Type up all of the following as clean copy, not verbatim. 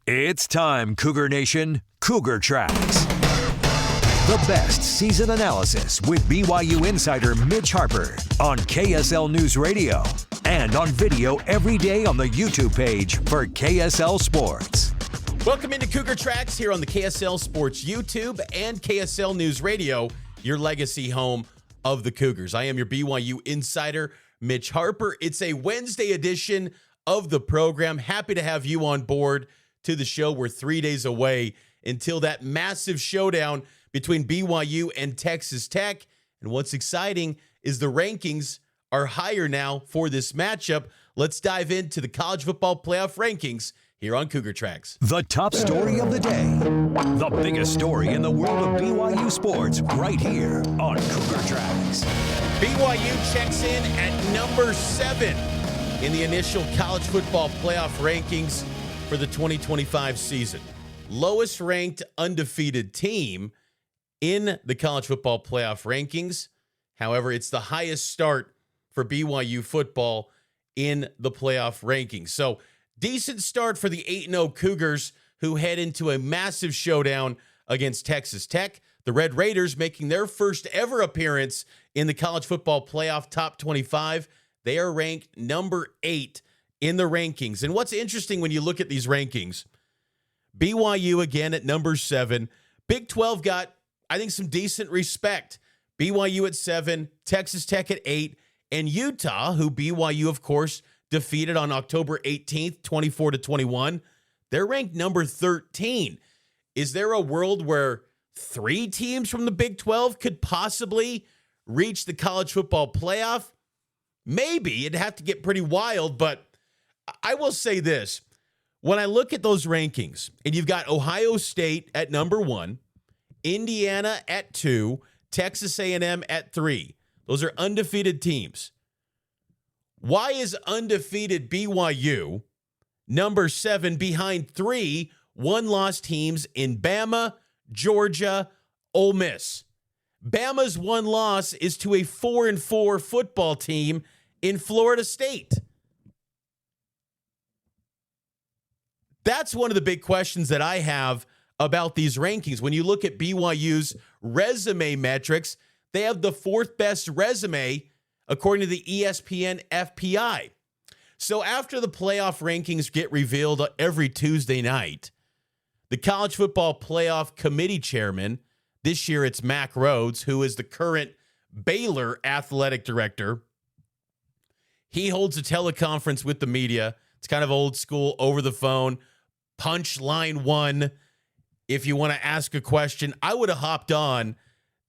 It's time, Cougar Nation. Cougar Tracks. The best season analysis with BYU insider Mitch Harper on KSL News Radio and on video every day on the YouTube page for KSL Sports. Welcome into Cougar Tracks here on the KSL Sports YouTube and KSL News Radio, your legacy home of the Cougars. I am your BYU insider, Mitch Harper. It's a Wednesday edition of the program. Happy to have you on board to the show. We're 3 days away until that massive showdown between BYU and Texas Tech. And what's exciting is the rankings are higher now for this matchup. Let's dive into the college football playoff rankings here on Cougar Tracks. The top story of the day. The biggest story in the world of BYU sports right here on Cougar Tracks. BYU checks in at number 7 in the initial college football playoff rankings for the 2025 season. Lowest ranked undefeated team in the college football playoff rankings. However, it's the highest start for BYU football in the playoff rankings. So decent start for the 8-0 Cougars, who head into a massive showdown against Texas Tech. The Red Raiders making their first ever appearance in the college football playoff top 25. They are ranked number 8 in the rankings. And what's interesting when you look at these rankings, BYU again at number 7. Big 12 got, I think, some decent respect. BYU at 7, Texas Tech at 8, and Utah, who BYU, of course, defeated on October 18th, 24-21. They're ranked number 13. Is there a world where 3 teams from the Big 12 could possibly reach the college football playoff? Maybe. It'd have to get pretty wild, but I will say this. When I look at those rankings, and you've got Ohio State at number 1, Indiana at 2, Texas A&M at 3. Those are undefeated teams. Why is undefeated BYU number 7 behind 3 one-loss teams in Bama, Georgia, Ole Miss? Bama's one loss is to a 4-4 football team in Florida State. That's one of the big questions that I have about these rankings. When you look at BYU's resume metrics, they have the 4th best resume according to the ESPN FPI. So after the playoff rankings get revealed every Tuesday night, the College Football Playoff Committee chairman, this year it's Mack, who is the current Baylor athletic director, he holds a teleconference with the media. It's kind of old school, over the phone, punch line 1. If you want to ask a question, I would have hopped on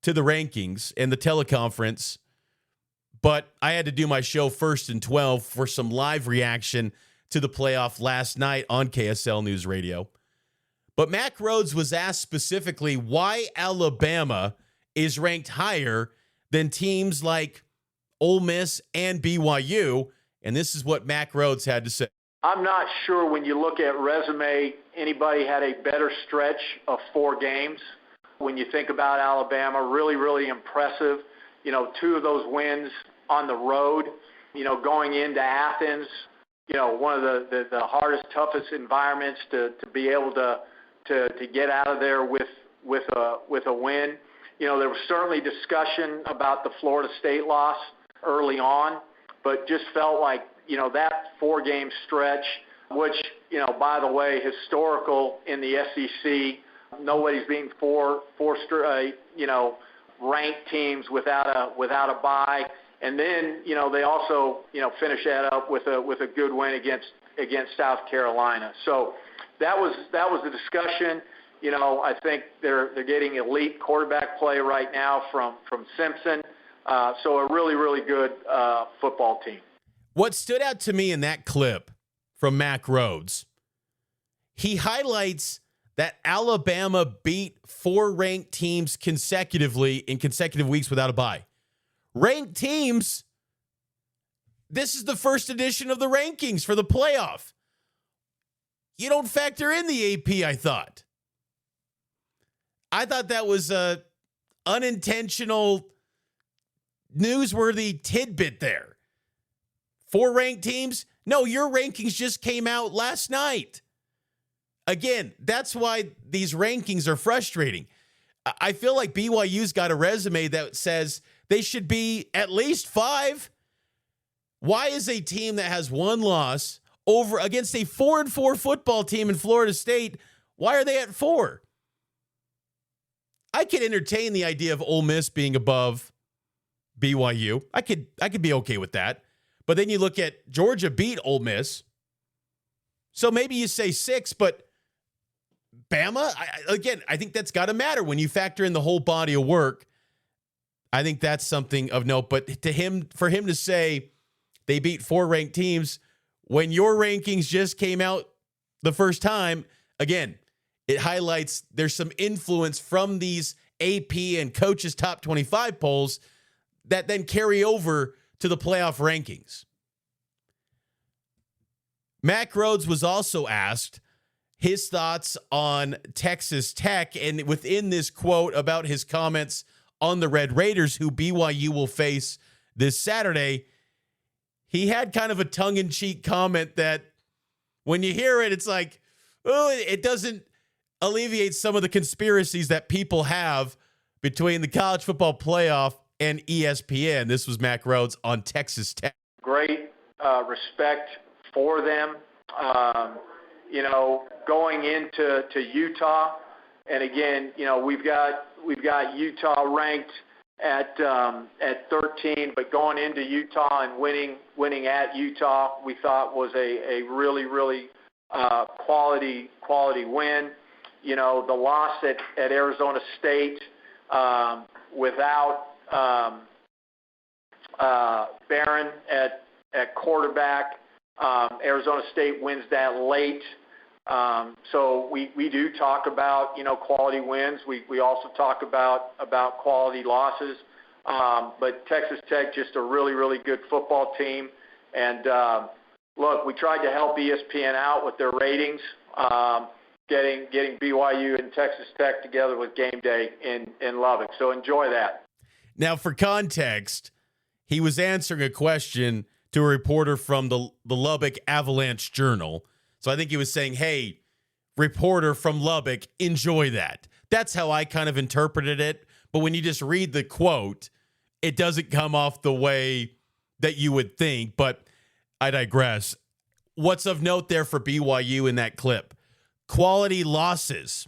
to the rankings and the teleconference, but I had to do my show first and 12 for some live reaction to the playoff last night on KSL News Radio. But Mack Rhoades was asked specifically why Alabama is ranked higher than teams like Ole Miss and BYU, and this is what Mack Rhoades had to say. I'm not sure when you look at resume, anybody had a better stretch of 4 games. When you think about Alabama, really, really impressive. 2 of those wins on the road, going into Athens, one of the hardest, toughest environments to be able to get out of there with a win. There was certainly discussion about the Florida State loss early on, but just felt like, that 4-game stretch, which, by the way, historical in the SEC, nobody's beaten four straight, ranked teams without a bye. And then, they also, finish that up with a good win against South Carolina. So that was the discussion. I think they're getting elite quarterback play right now from Simpson. So a really, really good football team. What stood out to me in that clip from Mack Rhoades, he highlights that Alabama beat 4 ranked teams consecutively in consecutive weeks without a bye. Ranked teams, this is the first edition of the rankings for the playoff. You don't factor in the AP, I thought. I thought that was a unintentional, newsworthy tidbit there. 4 ranked teams? No, your rankings just came out last night. again, that's why these rankings are frustrating. I feel like BYU's got a resume that says they should be at least 5. Why is a team that has one loss over against a 4-4 football team in Florida State, why are they at 4? I could entertain the idea of Ole Miss being above BYU. I could be okay with that. But then you look at Georgia beat Ole Miss. So maybe you say 6, but Bama, I think that's got to matter when you factor in the whole body of work. I think that's something of note. But for him to say they beat 4 ranked teams when your rankings just came out the first time, again, it highlights there's some influence from these AP and coaches top 25 polls that then carry over to the playoff rankings. Mack Rhoades was also asked his thoughts on Texas Tech, and within this quote about his comments on the Red Raiders, who BYU will face this Saturday, he had kind of a tongue-in-cheek comment that when you hear it, it's like, oh, it doesn't alleviate some of the conspiracies that people have between the college football playoff and ESPN. This was Mack Rhoades on Texas Tech. Great respect for them. Going into Utah, and again, we've got Utah ranked at 13, but going into Utah and winning at Utah, we thought was a really quality win. The loss at Arizona State without Barron at quarterback. Arizona State wins that late. So we do talk about, quality wins. We also talk about quality losses. But Texas Tech, just a really good football team. And look, we tried to help ESPN out with their ratings, getting BYU and Texas Tech together with game day in Lubbock. So enjoy that. Now, for context, he was answering a question to a reporter from the Lubbock Avalanche Journal. So I think he was saying, hey, reporter from Lubbock, enjoy that. That's how I kind of interpreted it. But when you just read the quote, it doesn't come off the way that you would think. But I digress. What's of note there for BYU in that clip? Quality losses.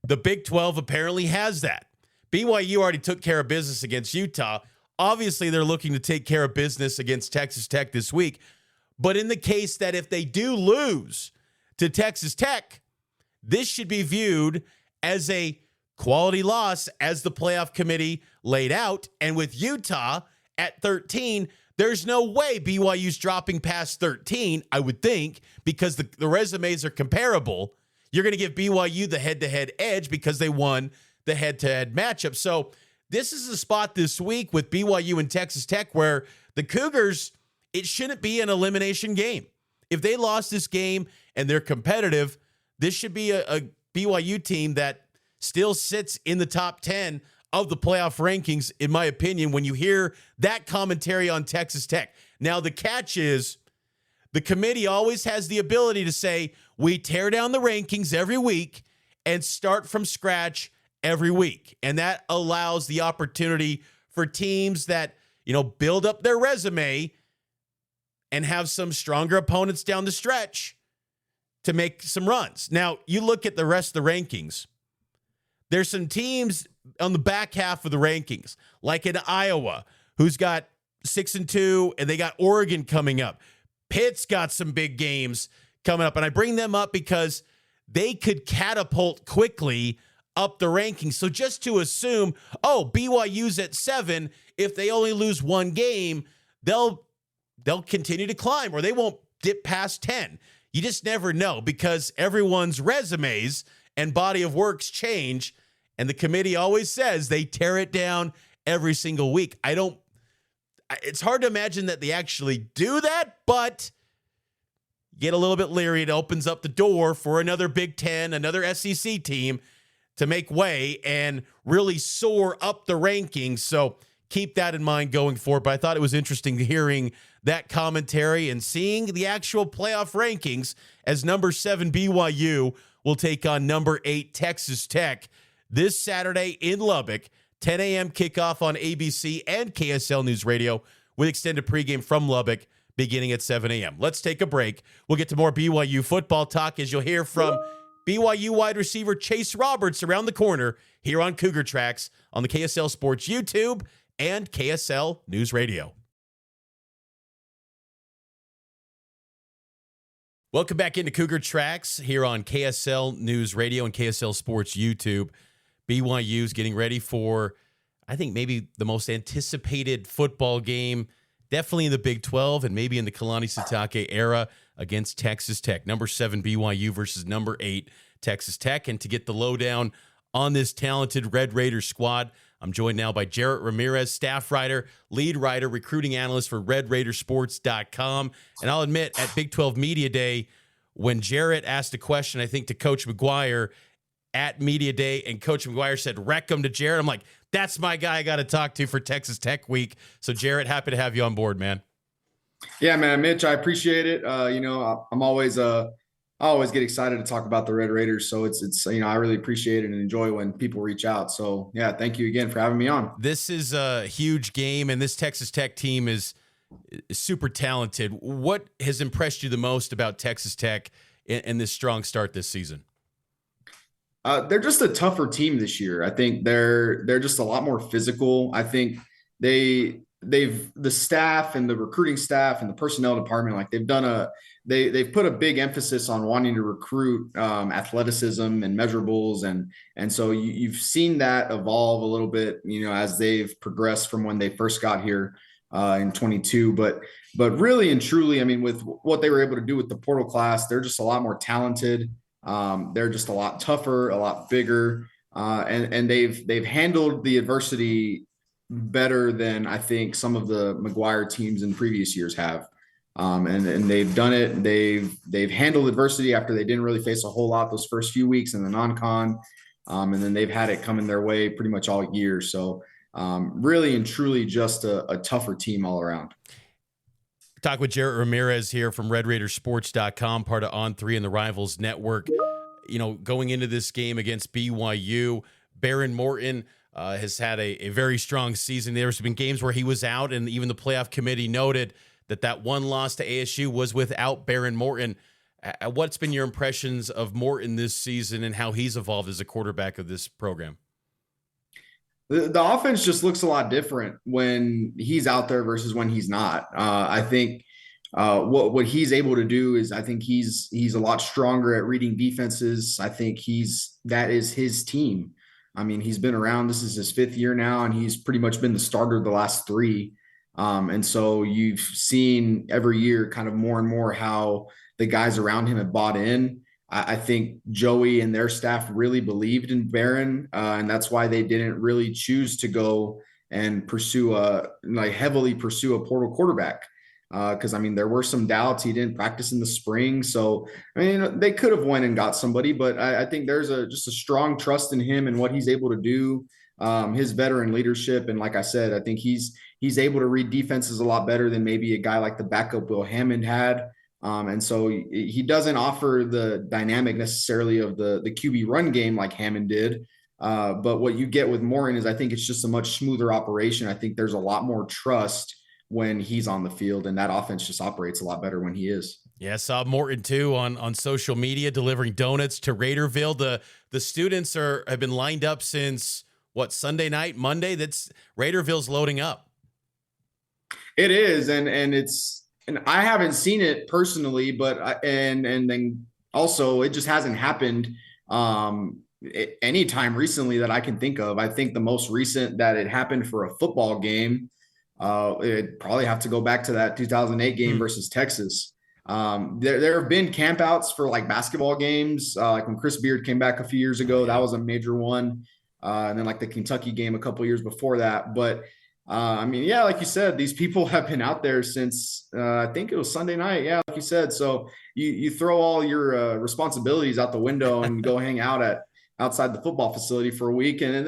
The Big 12 apparently has that. BYU already took care of business against Utah. Obviously, they're looking to take care of business against Texas Tech this week. But in the case that if they do lose to Texas Tech, this should be viewed as a quality loss as the playoff committee laid out. And with Utah at 13, there's no way BYU's dropping past 13, I would think, because the resumes are comparable. You're going to give BYU the head-to-head edge because they won the head-to-head matchup. So this is a spot this week with BYU and Texas Tech where the Cougars, it shouldn't be an elimination game. If they lost this game and they're competitive, this should be a BYU team that still sits in the top 10 of the playoff rankings, in my opinion, when you hear that commentary on Texas Tech. Now, the catch is the committee always has the ability to say, we tear down the rankings every week and start from scratch every week. And that allows the opportunity for teams that, build up their resume and have some stronger opponents down the stretch to make some runs. Now, you look at the rest of the rankings. There's some teams on the back half of the rankings, like in Iowa, who's got 6-2, and they got Oregon coming up. Pitt's got some big games coming up, and I bring them up because they could catapult quickly up the rankings. So just to assume, BYU's at 7, if they only lose one game, they'll continue to climb, or they won't dip past 10. You just never know because everyone's resumes and body of works change, and the committee always says they tear it down every single week. It's hard to imagine that they actually do that, but get a little bit leery. It opens up the door for another Big Ten, another SEC team to make way and really soar up the rankings. So keep that in mind going forward. But I thought it was interesting hearing that commentary and seeing the actual playoff rankings as number 7 BYU will take on number 8 Texas Tech this Saturday in Lubbock. 10 a.m. kickoff on ABC and KSL News Radio with extended pregame from Lubbock beginning at 7 a.m. Let's take a break. We'll get to more BYU football talk as you'll hear from BYU wide receiver Chase Roberts around the corner here on Cougar Tracks on the KSL Sports YouTube and KSL News Radio. Welcome back into Cougar Tracks here on KSL News Radio and KSL Sports YouTube. BYU's getting ready for, I think, maybe the most anticipated football game, definitely in the Big 12 and maybe in the Kalani Sitake era against Texas Tech. Number 7 BYU versus number 8 Texas Tech. And to get the lowdown on this talented Red Raiders squad, I'm joined now by Jarrett Ramirez, staff writer, lead writer, recruiting analyst for RedRaidersports.com. And I'll admit, at Big 12 Media Day, when Jarrett asked a question, I think, to Coach McGuire at Media Day, and Coach McGuire said, "Wreck him" to Jarrett. I'm like, that's my guy I got to talk to for Texas Tech week. So, Jarrett, happy to have you on board, man. Yeah, man, Mitch, I appreciate it. I'm always I always get excited to talk about the Red Raiders. So it's I really appreciate it and enjoy when people reach out. So yeah, thank you again for having me on. This is a huge game, and this Texas Tech team is super talented. What has impressed you the most about Texas Tech in this strong start this season? They're just a tougher team this year. I think they're just a lot more physical. I think the staff and the recruiting staff and the personnel department, like they've put a big emphasis on wanting to recruit athleticism and measurables, and so you've seen that evolve a little bit, as they've progressed from when they first got here in 22. But really and truly, I mean, with what they were able to do with the portal class, they're just a lot more talented. They're just a lot tougher, a lot bigger, and they've handled the adversity better than I think some of the McGuire teams in previous years have. And they've done it. They've handled adversity after they didn't really face a whole lot those first few weeks in the non-con. And then they've had it coming their way pretty much all year. So really and truly just a tougher team all around. Talk with Jarrett Ramirez here from RedRaidersports.com, part of On3 and the Rivals Network. Going into this game against BYU, Baron Morton has had a very strong season. There's been games where he was out, and even the playoff committee noted that one loss to ASU was without Baron Morton. What's been your impressions of Morton this season and how he's evolved as a quarterback of this program? The offense just looks a lot different when he's out there versus when he's not. I think what he's able to do is, I think he's a lot stronger at reading defenses. I think that is his team. I mean, he's been around. This is his 5th year now, and he's pretty much been the starter the last 3. And so you've seen every year kind of more and more how the guys around him have bought in. I think Joey and their staff really believed in Barron, and that's why they didn't really choose to go and heavily pursue a portal quarterback. Because, I mean, there were some doubts. He didn't practice in the spring. So, I mean, they could have went and got somebody, but I think there's just a strong trust in him and what he's able to do, his veteran leadership. And like I said, I think he's able to read defenses a lot better than maybe a guy like the backup Will Hammond had. And so he doesn't offer the dynamic necessarily of the QB run game like Hammond did. But what you get with Morton is, I think it's just a much smoother operation. I think there's a lot more trust when he's on the field, and that offense just operates a lot better when he is. Yeah, I saw Morton too on social media delivering donuts to Raiderville. The students have been lined up since Sunday night, Monday. That's Raiderville's loading up. It is, and I haven't seen it personally, but then also it just hasn't happened any time recently that I can think of. I think the most recent that it happened for a football game, it'd probably have to go back to that 2008 game versus Texas. There have been campouts for like basketball games, like when Chris Beard came back a few years ago. That was a major one, and then like the Kentucky game a couple years before that. But I mean, yeah, like you said, these people have been out there since I think it was Sunday night. Yeah, like you said. So you throw all your responsibilities out the window and go hang out outside the football facility for a week, and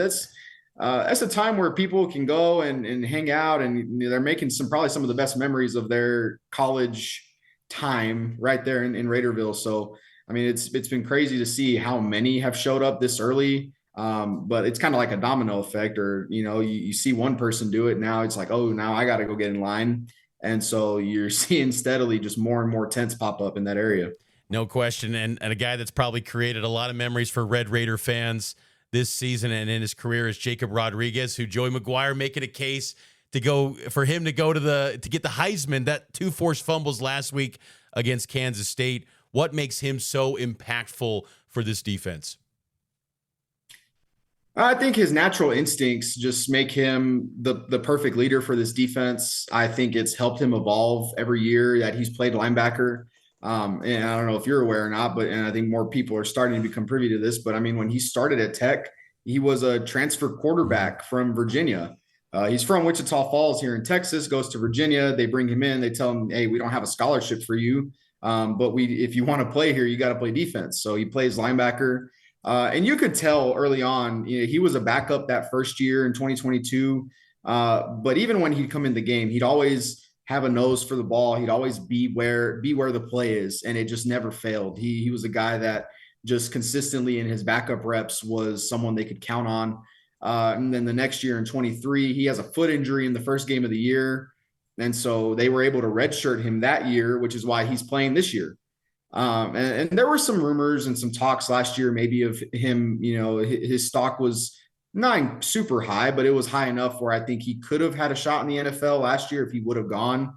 that's a time where people can go and hang out, and they're making probably some of the best memories of their college time right there in Raiderville. So, I mean, it's been crazy to see how many have showed up this early. But it's kind of like a domino effect, or, you see one person do it. Now it's like, oh, now I got to go get in line. And so you're seeing steadily just more and more tents pop up in that area. No question. And a guy that's probably created a lot of memories for Red Raider fans this season and in his career is Jacob Rodriguez, who Joey McGuire making a case to get the Heisman, that 2 forced fumbles last week against Kansas State. What makes him so impactful for this defense? I think his natural instincts just make him the perfect leader for this defense. I think it's helped him evolve every year that he's played linebacker. And I don't know if you're aware or not, and I think more people are starting to become privy to this, but I mean, when he started at Tech, he was a transfer quarterback from Virginia. He's from Wichita Falls here in Texas, goes to Virginia. They bring him in. They tell him, hey, we don't have a scholarship for you. But if you want to play here, you got to play defense. So he plays linebacker. And you could tell early on, he was a backup that first year in 2022. But even when he'd come in the game, he'd always have a nose for the ball. He'd always be where the play is, and it just never failed. He was a guy that just consistently in his backup reps was someone they could count on. And then the next year in 23, he has a foot injury in the first game of the year. And so they were able to redshirt him that year, which is why he's playing this year. And there were some rumors and some talks last year, maybe of him, his stock was not super high, but it was high enough where I think he could have had a shot in the NFL last year if he would have gone.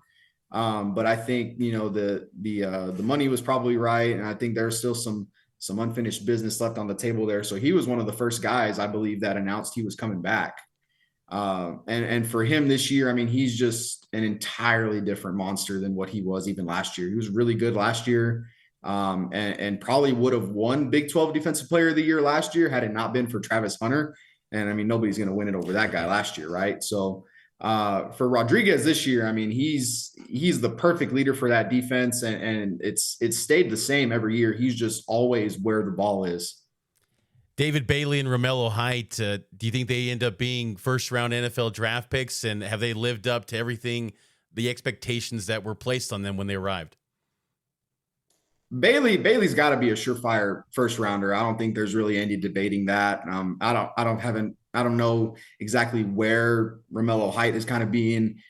But I think, the money was probably right. And I think there's still some unfinished business left on the table there. So he was one of the first guys, I believe, that announced he was coming back. And for him this year, I mean, he's just an entirely different monster than what he was even last year. He was really good last year. And probably would have won Big 12 Defensive Player of the Year last year had it not been for Travis Hunter. And I mean, nobody's going to win it over that guy last year, right? So for Rodriguez this year, I mean, he's the perfect leader for that defense, and it's stayed the same every year. He's just always where the ball is. David Bailey and Romello Height, do you think they end up being first-round NFL draft picks, and have they lived up to everything, the expectations that were placed on them when they arrived? Bailey's got to be a surefire first rounder. I don't think there's really any debating that. I don't know exactly where Romello Height is kind of being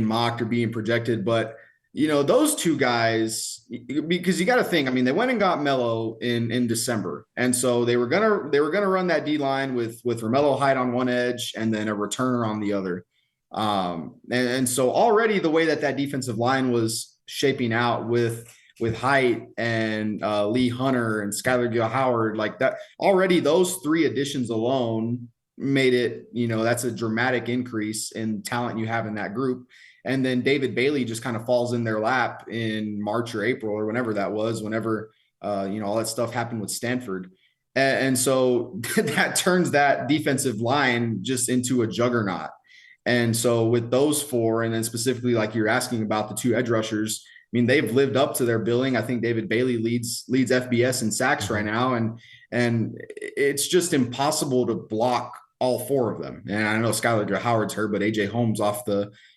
mocked or being projected, but those two guys, because you got to think, I mean, they went and got Mello in December, and so they were gonna run that D line with Romello Height on one edge and then a returner on the other. And so already the way that defensive line was shaping out with Height and Lee Hunter and Skylar Gill-Howard, like that, already those 3 additions alone made it, that's a dramatic increase in talent you have in that group. And then David Bailey just kind of falls in their lap in March or April or whenever that was, all that stuff happened with Stanford. And so that turns that defensive line just into a juggernaut. And so with those 4, and then specifically like you're asking about the 2 edge rushers, I mean, they've lived up to their billing. I think David Bailey leads FBS in sacks right now. And it's just impossible to block all 4 of them. And I know Skylar Howard's hurt, but AJ Holmes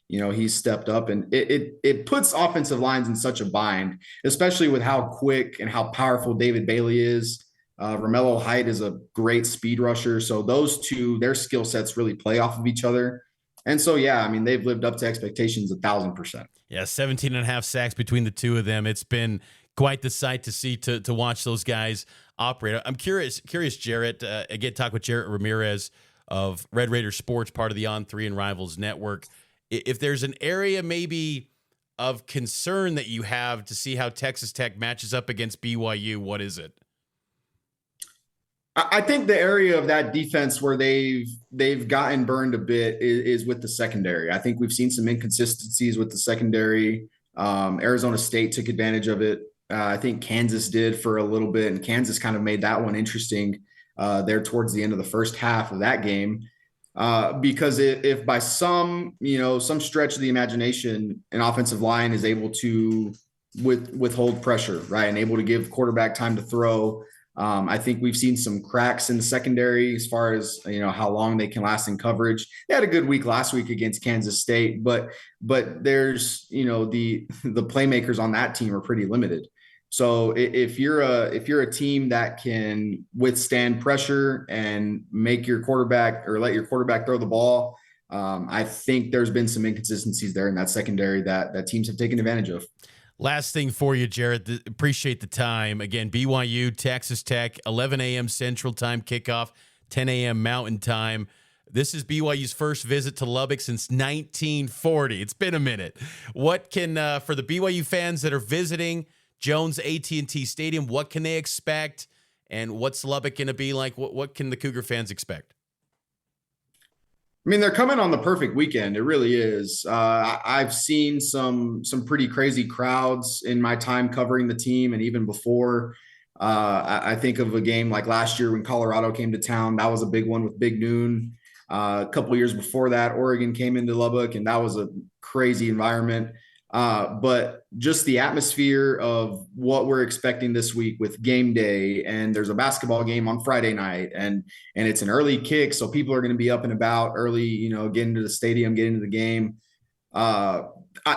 he's stepped up, and it puts offensive lines in such a bind, especially with how quick and how powerful David Bailey is. Romello Height is a great speed rusher. So those 2, their skill sets really play off of each other. And so, yeah, I mean, they've lived up to expectations 1,000%. Yeah, 17.5 sacks between the 2 of them. It's been quite the sight to see, to watch those guys operate. I'm curious, Jarrett, again, talk with Jarrett Ramirez of Red Raider Sports, part of the On3 and Rivals Network. If there's an area maybe of concern that you have to see how Texas Tech matches up against BYU, what is it? I think the area of that defense where they've gotten burned a bit is with the secondary. I think we've seen some inconsistencies with the secondary. Arizona State took advantage of it. I think Kansas did for a little bit, and Kansas kind of made that one interesting there towards the end of the first half of that game. Because if by some stretch of the imagination, an offensive line is able to withhold pressure, right, and able to give quarterback time to throw, I think we've seen some cracks in the secondary as far as, how long they can last in coverage. They had a good week last week against Kansas State, but there's, the playmakers on that team are pretty limited. So if you're a team that can withstand pressure and make your quarterback or let your quarterback throw the ball, I think there's been some inconsistencies there in that secondary that teams have taken advantage of. Last thing for you, Jarrett. Appreciate the time. Again, BYU, Texas Tech, 11 a.m. Central Time kickoff, 10 a.m. Mountain Time. This is BYU's first visit to Lubbock since 1940. It's been a minute. What can, for the BYU fans that are visiting Jones AT&T Stadium, what can they expect? And what's Lubbock going to be like? What can the Cougar fans expect? I mean, they're coming on the perfect weekend. It really is. I've seen some pretty crazy crowds in my time covering the team, and even before. I think of a game like last year when Colorado came to town. That was a big one with Big Noon. A couple of years before that, Oregon came into Lubbock, and that was a crazy environment. But just the atmosphere of what we're expecting this week with game day, and there's a basketball game on Friday night, and it's an early kick, so people are going to be up and about early, getting to the stadium, getting to the game.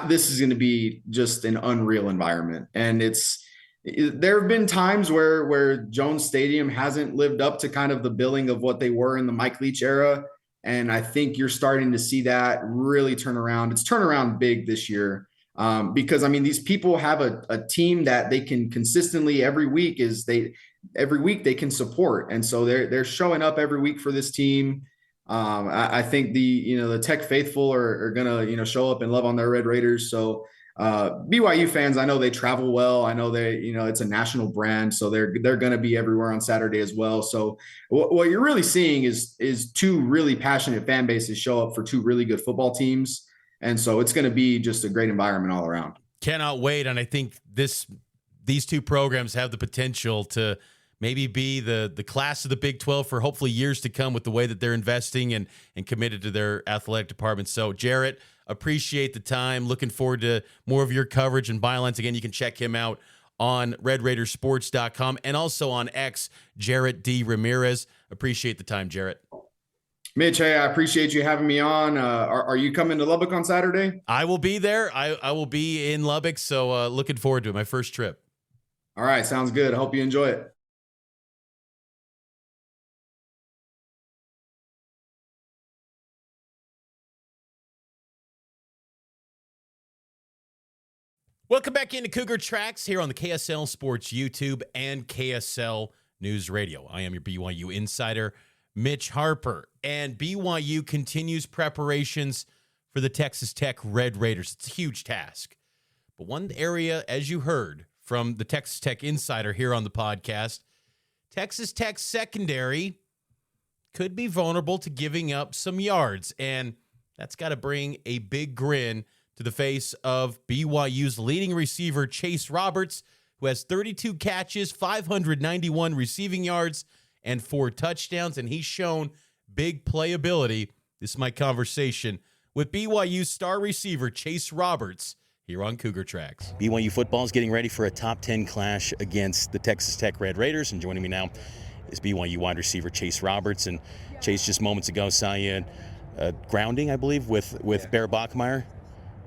This is going to be just an unreal environment, and there have been times where Jones Stadium hasn't lived up to kind of the billing of what they were in the Mike Leach era, and I think you're starting to see that really turn around. It's turned around big this year. Because these people have a team that they can consistently every week they can support. And so they're showing up every week for this team. I think the Tech faithful are going to show up and love on their Red Raiders. So BYU fans, I know they travel well. I know it's a national brand, so they're going to be everywhere on Saturday as well. So what you're really seeing is two really passionate fan bases show up for two really good football teams. And so it's going to be just a great environment all around. Cannot wait. And I think these two programs have the potential to maybe be the class of the Big 12 for hopefully years to come with the way that they're investing and committed to their athletic department. So, Jarrett, appreciate the time. Looking forward to more of your coverage and bylines. Again, you can check him out on RedRaidersports.com and also on X, Jarrett D. Ramirez. Appreciate the time, Jarrett. Mitch, hey, I appreciate you having me on. Are you coming to Lubbock on Saturday? I will be there. I will be in Lubbock, so looking forward to it. My first trip. All right, sounds good. I hope you enjoy it. Welcome back into Cougar Tracks here on the KSL Sports YouTube and KSL News Radio. I am your BYU insider, Mitch Harper, and BYU continues preparations for the Texas Tech Red Raiders. It's a huge task. But one area, as you heard from the Texas Tech insider here on the podcast, Texas Tech secondary could be vulnerable to giving up some yards, and that's got to bring a big grin to the face of BYU's leading receiver, Chase Roberts, who has 32 catches, 591 receiving yards, and 4 touchdowns, and he's shown big playability. This is my conversation with BYU star receiver Chase Roberts here on Cougar Tracks. BYU football is getting ready for a top 10 clash against the Texas Tech Red Raiders, and joining me now is BYU wide receiver Chase Roberts. And Chase, just moments ago, saw you grounding, I believe, with Bear Bachmeyer.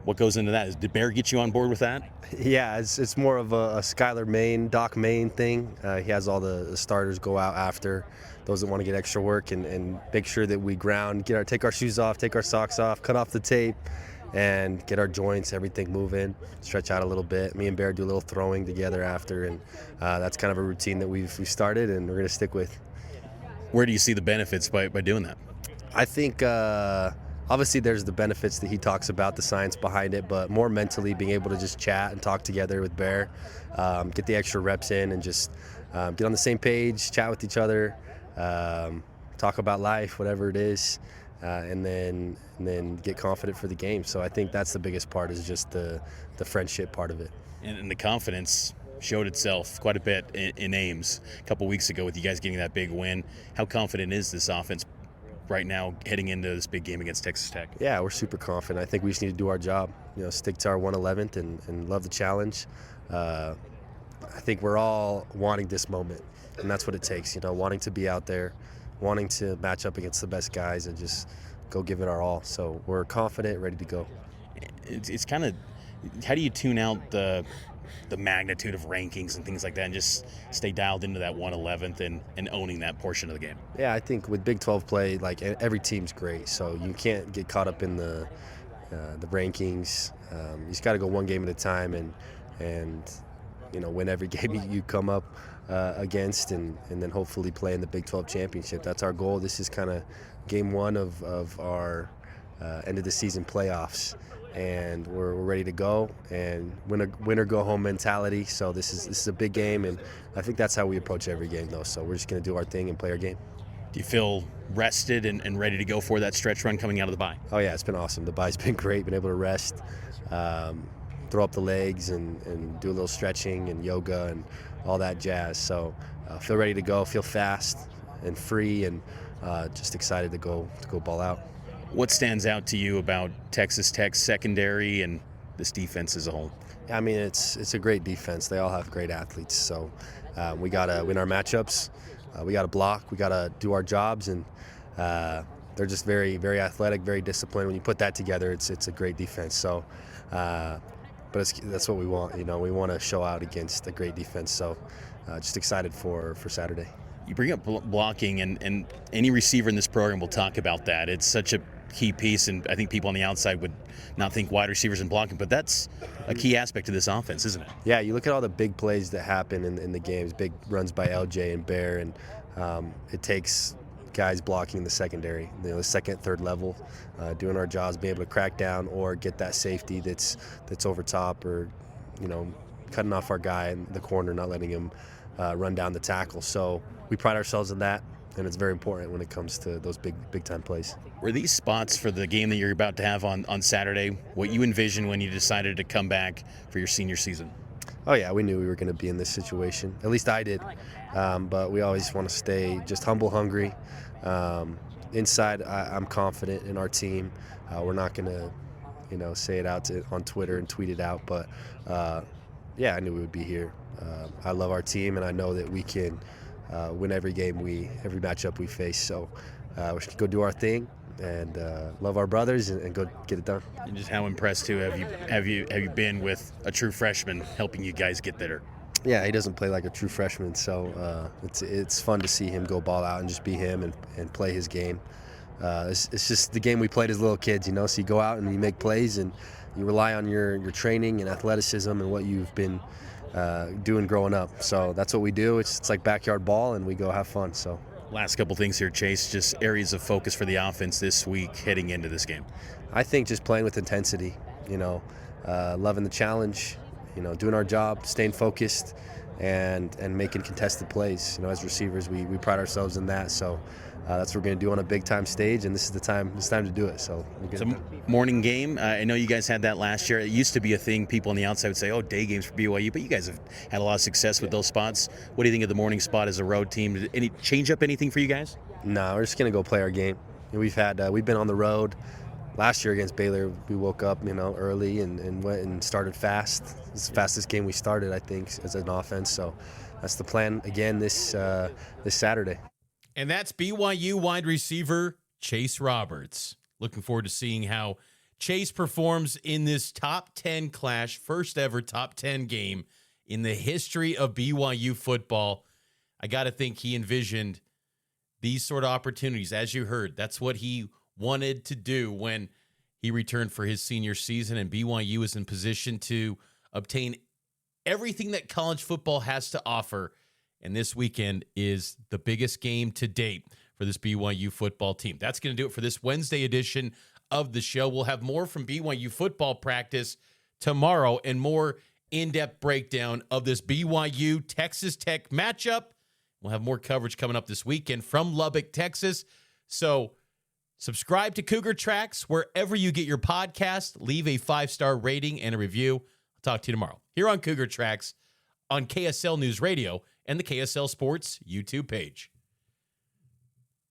What goes into that? Did Bear get you on board with that? Yeah, it's more of a Skylar Main, Doc Main thing. He has all the starters go out after those that want to get extra work and make sure that we ground, take our shoes off, take our socks off, cut off the tape, and get our joints, everything moving, stretch out a little bit. Me and Bear do a little throwing together after, and that's kind of a routine that we've started and we're going to stick with. Where do you see the benefits by doing that? I think obviously there's the benefits that he talks about, the science behind it, but more mentally being able to just chat and talk together with Bear, get the extra reps in and just get on the same page, chat with each other, talk about life, whatever it is, and then get confident for the game. So I think that's the biggest part, is just the friendship part of it. And the confidence showed itself quite a bit in Ames a couple weeks ago with you guys getting that big win. How confident is this offense right now heading into this big game against Texas Tech? Yeah, we're super confident. I think we just need to do our job, stick to our 111th and love the challenge. I think we're all wanting this moment. and that's what it takes, wanting to be out there, wanting to match up against the best guys and just go give it our all. So we're confident, ready to go. It's kind of, how do you tune out the magnitude of rankings and things like that and just stay dialed into that 111th and owning that portion of the game? Yeah, I think with Big 12 play, like every team's great, so you can't get caught up in the rankings. You just got to go one game at a time and win every game you come up against, and then hopefully play in the Big 12 championship. That's our goal. This is kind of game one of our end of the season playoffs, and we're ready to go and win or go home mentality. So this is a big game, and I think that's how we approach every game, though. So we're just going to do our thing and play our game. Do you feel rested and ready to go for that stretch run coming out of the bye? Oh yeah, it's been awesome. The bye's been great. Been able to rest, throw up the legs, and do a little stretching and yoga and all that jazz. So feel ready to go. Feel fast and free, and just excited to go ball out. What stands out to you about Texas Tech's secondary and this defense as a whole? I mean, it's a great defense. They all have great athletes. So we gotta win our matchups. We gotta block. We gotta do our jobs, and they're just very, very athletic, very disciplined. When you put that together, it's a great defense. So, but that's what we want. We want to show out against a great defense. So, just excited for Saturday. You bring up blocking, and any receiver in this program will talk about that. It's such a key piece, and I think people on the outside would not think wide receivers and blocking, but that's a key aspect of this offense, isn't it? Yeah, you look at all the big plays that happen in the games, big runs by LJ and Bear, and it takes guys blocking in the secondary, the second, third level, doing our jobs, being able to crack down or get that safety that's over top, or cutting off our guy in the corner, not letting him run down the tackle. So we pride ourselves in that, and it's very important when it comes to those big time plays. Were these spots for the game that you're about to have on Saturday what you envisioned when you decided to come back for your senior season? Oh yeah, we knew we were going to be in this situation. At least I did. But we always want to stay just humble, hungry. Inside, I'm confident in our team. We're not going to, say it out on Twitter and tweet it out. But yeah, I knew we would be here. I love our team, and I know that we can win every game, every matchup we face. So we should go do our thing and love our brothers and go get it done. And just how impressed too have you been with a true freshman helping you guys get there? Yeah, he doesn't play like a true freshman, so it's fun to see him go ball out and just be him and play his game. It's just the game we played as little kids, So you go out and you make plays, and you rely on your training and athleticism and what you've been doing growing up. So that's what we do. It's like backyard ball, and we go have fun. So. Last couple things here, Chase, just areas of focus for the offense this week heading into this game. I think just playing with intensity, loving the challenge, doing our job, staying focused, and making contested plays. As receivers, we pride ourselves in that. So that's what we're going to do on a big-time stage, and this is the time. It's time to do it. So we'll get it's a morning game. I know you guys had that last year. It used to be a thing. People on the outside would say, "Oh, day games for BYU," but you guys have had a lot of success with those spots. What do you think of the morning spot as a road team? Did any change up anything for you guys? No, we're just going to go play our game. We've been on the road. Last year against Baylor, we woke up, early and went and started fast. It's the fastest game we started, I think, as an offense. So that's the plan again this Saturday. And that's BYU wide receiver Chase Roberts. Looking forward to seeing how Chase performs in this top 10 clash, first ever top 10 game in the history of BYU football. I got to think he envisioned these sort of opportunities. As you heard, that's what he wanted to do when he returned for his senior season, and BYU is in position to obtain everything that college football has to offer. And this weekend is the biggest game to date for this BYU football team. That's going to do it for this Wednesday edition of the show. We'll have more from BYU football practice tomorrow and more in-depth breakdown of this BYU Texas Tech matchup. We'll have more coverage coming up this weekend from Lubbock, Texas. So subscribe to Cougar Tracks wherever you get your podcast. Leave a 5-star rating and a review. I'll talk to you tomorrow here on Cougar Tracks on KSL News Radio and the KSL Sports YouTube page.